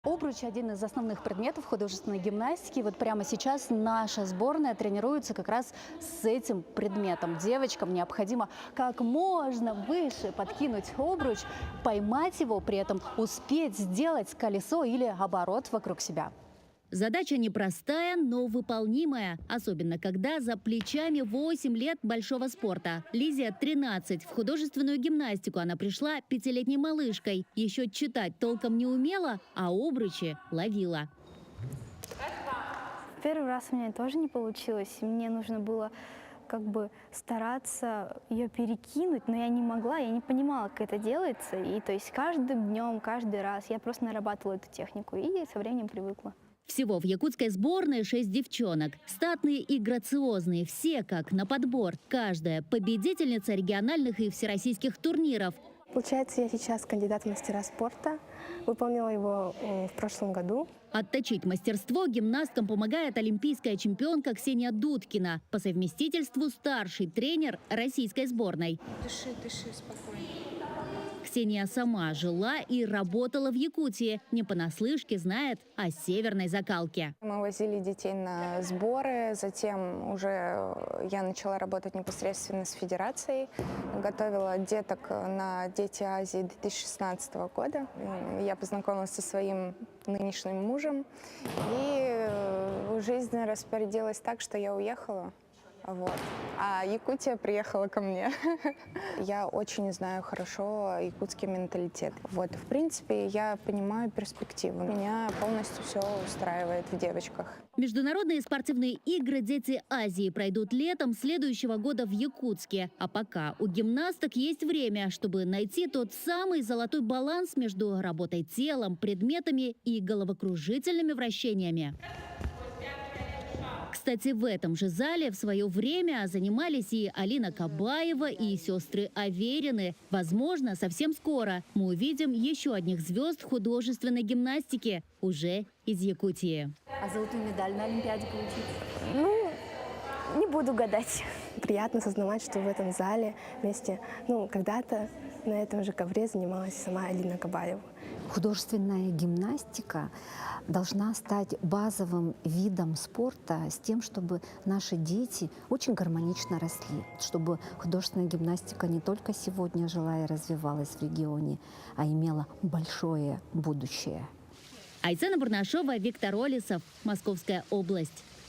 Обруч – один из основных предметов художественной гимнастики. Вот прямо сейчас наша сборная тренируется как раз с этим предметом. Девочкам необходимо как можно выше подкинуть обруч, поймать его, при этом успеть сделать колесо или оборот вокруг себя. Задача непростая, но выполнимая, особенно когда за плечами 8 лет большого спорта. Лизе 13. В художественную гимнастику она пришла 5-летней малышкой. Еще читать толком не умела, а обручи ловила. Первый раз у меня тоже не получилось. Мне нужно было стараться ее перекинуть, но я не могла, я не понимала, как это делается. И то есть каждым днем, каждый раз я просто нарабатывала эту технику и со временем привыкла. Всего в якутской сборной 6 девчонок. Статные и грациозные, все как на подбор. Каждая победительница региональных и всероссийских турниров. Получается, я сейчас кандидат в мастера спорта. Выполнила его в прошлом году. Отточить мастерство гимнасткам помогает олимпийская чемпионка Ксения Дудкина. По совместительству старший тренер российской сборной. Дыши, спокойно. Ксения сама жила и работала в Якутии. Не понаслышке знает о северной закалке. Мы возили детей на сборы, затем уже я начала работать непосредственно с федерацией. Готовила деток на Дети Азии 2016 года. Я познакомилась со своим нынешним мужем. И жизнь распорядилась так, что я уехала. Вот. А Якутия приехала ко мне. Я очень знаю хорошо якутский менталитет. Вот, в принципе, я понимаю перспективу. Меня полностью все устраивает в девочках. Международные спортивные игры «Дети Азии» пройдут летом следующего года в Якутске. А пока у гимнасток есть время, чтобы найти тот самый золотой баланс между работой телом, предметами и головокружительными вращениями. Кстати, в этом же зале в свое время занимались и Алина Кабаева, и сестры Аверины. Возможно, совсем скоро мы увидим еще одних звезд художественной гимнастики уже из Якутии. А золотую медаль на Олимпиаде получить? Не буду гадать. Приятно осознавать, что в этом зале вместе, когда-то на этом же ковре занималась сама Алина Кабаева. Художественная гимнастика должна стать базовым видом спорта с тем, чтобы наши дети очень гармонично росли, чтобы художественная гимнастика не только сегодня жила и развивалась в регионе, а имела большое будущее. Айсена Бурнашова, Виктор Олесов, Московская область.